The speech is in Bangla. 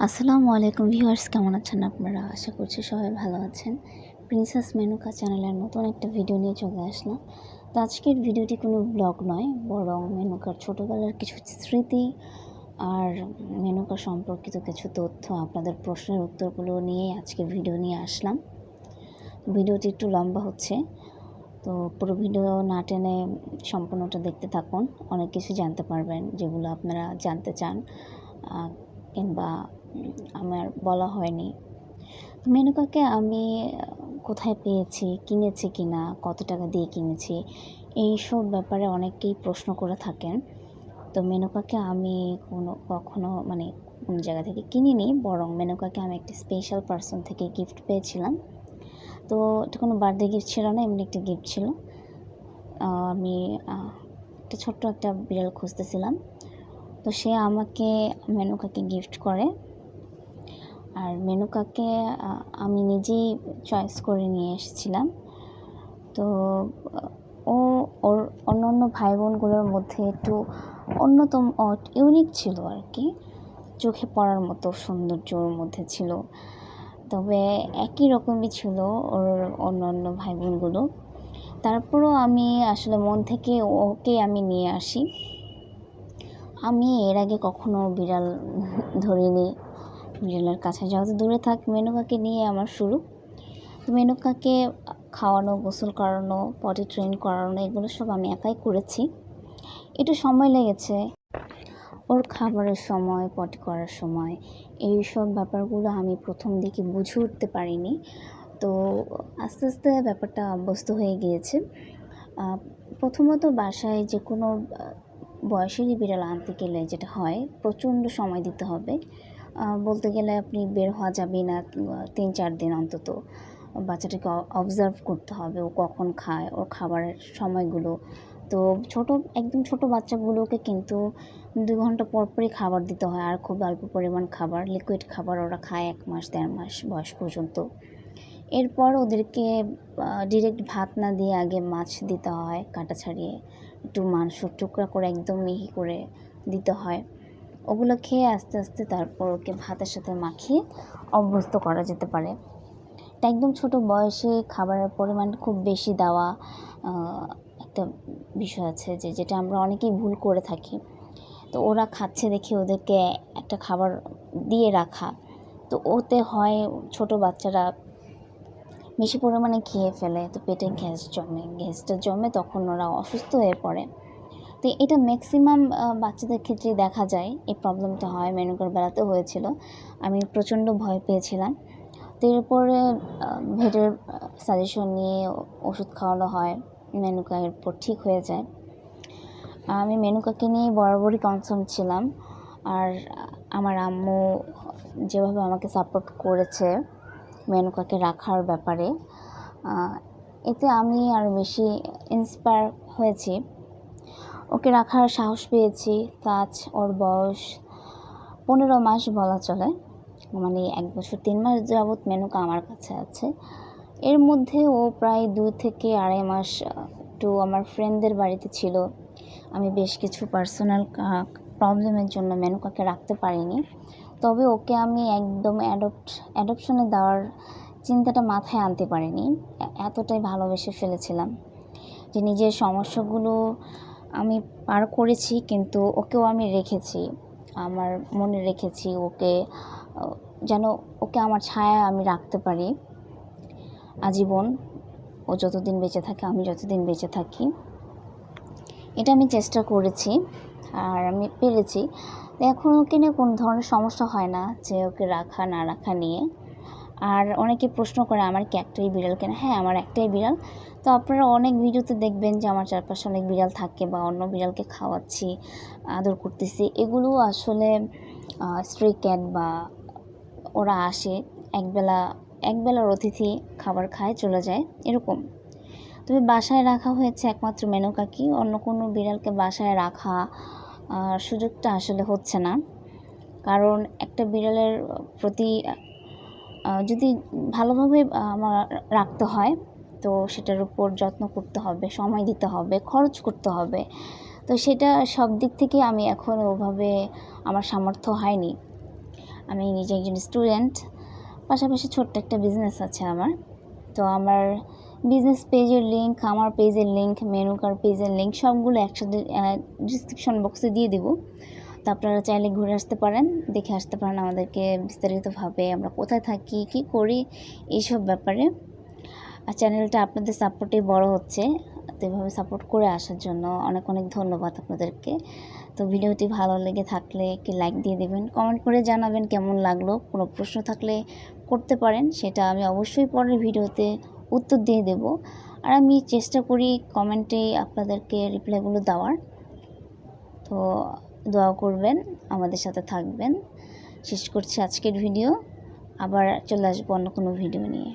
আসসালামু আলাইকুম ভিউয়ার্স, কেমন আছেন আপনারা? আশা করছি সবাই ভালো আছেন। প্রিন্সেস মেনুকা চ্যানেলের নতুন একটা ভিডিও নিয়ে চলে আসলাম। তো আজকের ভিডিওটি কোনো ব্লগ নয়, বরং মেনুকার ছোটোবেলার কিছু স্মৃতি আর মেনুকা সম্পর্কিত কিছু তথ্য, আপনাদের প্রশ্নের উত্তরগুলো নিয়ে আজকের ভিডিও নিয়ে আসলাম। ভিডিওটি একটু লম্বা হচ্ছে, তো পুরো ভিডিও না টেনে সম্পূর্ণটা দেখতে থাকুন। অনেক কিছু জানতে পারবেন যেগুলো আপনারা জানতে চান কিংবা আমার বলা হয়নি। মেনুকাকে আমি কোথায় পেয়েছি, কিনেছি কিনা, কত টাকা দিয়ে কিনেছি, এইসব ব্যাপারে অনেকেই প্রশ্ন করে থাকেন। তো মেনুকাকে আমি কখনো কোনো জায়গা থেকে কিনিনি, বরং মেনুকাকে আমি একটা স্পেশাল পার্সন থেকে গিফট পেয়েছিলাম। তো এটা কোনো বার্থডে গিফট ছিল না, এমনি একটা গিফট ছিল। আমি একটা ছোট্ট একটা বিড়াল খুঁজতেছিলাম, তো সে আমাকে মেনুকাকে গিফট করে। আর মেনুকাকে আমি নিজেই চয়েস করে নিয়ে এসেছিলাম। তো ওর অন্য ভাই বোনগুলোর মধ্যে একটু অন্যতম ইউনিক ছিল আর কি, চোখে পড়ার মতো সৌন্দর্য ওর মধ্যে ছিল। তবে একই রকমই ছিল ওর অন্য ভাই বোনগুলো। তারপরও আমি আসলে মন থেকে ওকে আমি নিয়ে আসি। আমি এর আগে কখনো বিড়াল ধরিনি। বিড়ালের কাছে যত দূরে থাক, মেনুকাকে নিয়ে আমার শুরু। তো মেনুকাকে খাওয়ানো, গোসল করানো, পটি ট্রেন করানো, এগুলো সব আমি একাই করেছি। একটু সময় লেগেছে, ওর খাবারের সময়, পটি করার সময়, এই সব ব্যাপারগুলো আমি প্রথম দিকে বুঝে উঠতে পারিনি। তো আস্তে আস্তে ব্যাপারটা অভ্যস্ত হয়ে গিয়েছে। প্রথমত বাসায় যে কোনো বয়সেরই বিড়াল আনতে গেলে যেটা হয়, প্রচণ্ড সময় দিতে হবে। বলতে গেলে আপনি বের হওয়া যাবে না 3-4 দিন অন্তত। বাচ্চাটাকে অবজার্ভ করতে হবে, ও কখন খায়, ওর খাবারের সময়গুলো। তো একদম ছোট বাচ্চাগুলোকে কিন্তু 2 ঘন্টা পর পরই খাবার দিতে হয়, আর খুব অল্প পরিমাণ খাবার, লিকুইড খাবার ওরা খায় 1 মাস 1.5 মাস বয়স পর্যন্ত। এরপর ওদেরকে ডিরেক্ট ভাত না দিয়ে আগে মাছ দিতে হয় কাটা ছাড়িয়ে, একটু মাংসর টুকরা করে একদম মিহি করে দিতে হয়। ওগুলো খেয়ে আস্তে আস্তে তারপর ওকে ভাতের সাথে মাখিয়ে অভ্যস্ত করা যেতে পারে। এটা একদম ছোট বয়সে খাবারের পরিমাণ খুব বেশি দেওয়া একটা বিষয় আছে, যেটা আমরা অনেকেই ভুল করে থাকি। তো ওরা খাচ্ছে দেখে ওদেরকে একটা খাবার দিয়ে রাখা, তো ওতে হয় ছোট বাচ্চারা বেশি পরিমাণে খেয়ে ফেলে, তো পেটে গ্যাসটা জমে তখন ওরা অসুস্থ হয়ে পড়ে। তো এটা ম্যাক্সিমাম বাচ্চাদের ক্ষেত্রে দেখা যায়, এই প্রবলেমটা হয়, মেনুকার বেলাতেও হয়েছিল। আমি প্রচণ্ড ভয় পেয়েছিলাম। তো এরপরে ভেটের সাজেশন নিয়ে ওষুধ খাওয়ানো হয়, মেনুকা এরপর ঠিক হয়ে যায়। আমি মেনুকাকে নিয়ে বরাবরই কনসার্ন ছিলাম। আর আমার আম্মু যেভাবে আমাকে সাপোর্ট করেছে মেনুকাকে রাখার ব্যাপারে, এতে আমি আরও বেশি ইন্সপায়ার হয়েছি, ওকে রাখার সাহস পেয়েছি। আজ ওর বয়স 15 মাস বলা চলে, 1 বছর 3 মাস যাবৎ মেনুকা আমার কাছে আছে। এর মধ্যে ও প্রায় 2 থেকে 2.5 মাস একটু আমার ফ্রেন্ডদের বাড়িতে ছিল। আমি বেশ কিছু পার্সোনাল প্রবলেমের জন্য মেনুকাকে রাখতে পারিনি। তবে ওকে আমি একদম অ্যাডপশনে দেওয়ার চিন্তাটা মাথায় আনতে পারিনি। এতটাই ভালোবেসে ফেলেছিলাম যে নিজের সমস্যাগুলো আমি পার করেছি, কিন্তু ওকেও আমি রেখেছি, আমার মনে রেখেছি ওকে, যেন ওকে আমার ছায়ায় আমি রাখতে পারি আজীবন। ও যতদিন বেঁচে থাকে, আমি যতদিন বেঁচে থাকি, এটা আমি চেষ্টা করেছি আর আমি পেরেছি। এখন ওকে নিয়ে কোনো ধরনের সমস্যা হয় না, যে ওকে রাখা না রাখা নিয়ে। আর অনেকে প্রশ্ন করে আমার কি একটাই বিড়াল কেনা? হ্যাঁ, আমার একটাই বিড়াল। তো আপনারা অনেক ভিডিওতে দেখবেন যে আমার চারপাশে অনেক বিড়াল থাকে, বা অন্য বিড়ালকে খাওয়াচ্ছি, আদর করতেছি। এগুলো আসলে স্ট্রে ক্যাট, বা ওরা আসে একবেলার অতিথি, খাবার খায় চলে যায়, এরকম। তবে বাসায় রাখা হয়েছে একমাত্র মেনুকাকে, অন্য কোনো বিড়ালকে বাসায় রাখা সুযোগটা আসলে হচ্ছে না। কারণ একটা বিড়ালের প্রতি যদি ভালোভাবে আমার রাখতে হয়, তো সেটার উপর যত্ন করতে হবে, সময় দিতে হবে, খরচ করতে হবে। তো সেটা সব দিক থেকে আমি এখন ওভাবে আমার সামর্থ্য হয়নি। আমি নিজে একজন স্টুডেন্ট, পাশাপাশি ছোট্ট একটা বিজনেস আছে আমার। তো আমার বিজনেস পেজের লিঙ্ক, আমার পেজের লিঙ্ক, মেনুকার পেজের লিঙ্ক সবগুলো একসাথে ডিসক্রিপশন বক্সে দিয়ে দেবো। তো আপনারা চাইলে ঘুরে আসতে পারেন, দেখে আসতে পারেন আমাদেরকে বিস্তারিতভাবে, আমরা কোথায় থাকি, কী করি, এইসব ব্যাপারে। আর চ্যানেলটা আপনাদের সাপোর্টে বড় হচ্ছে, তো এভাবে সাপোর্ট করে আসার জন্য অনেক অনেক ধন্যবাদ আপনাদেরকে। তো ভিডিওটি ভালো লেগে থাকলে একটি লাইক দিয়ে দেবেন, কমেন্ট করে জানাবেন কেমন লাগলো। কোনো প্রশ্ন থাকলে করতে পারেন, সেটা আমি অবশ্যই পরের ভিডিওতে উত্তর দিয়ে দেব। আর আমি চেষ্টা করি কমেন্টে আপনাদেরকে রিপ্লাইগুলো দেওয়ার। তো দোয়া করবেন, আমাদের সাথে থাকবেন। শেষ করছি আজকের ভিডিও, আবার চলে আসবো অন্য কোনো ভিডিও নিয়ে।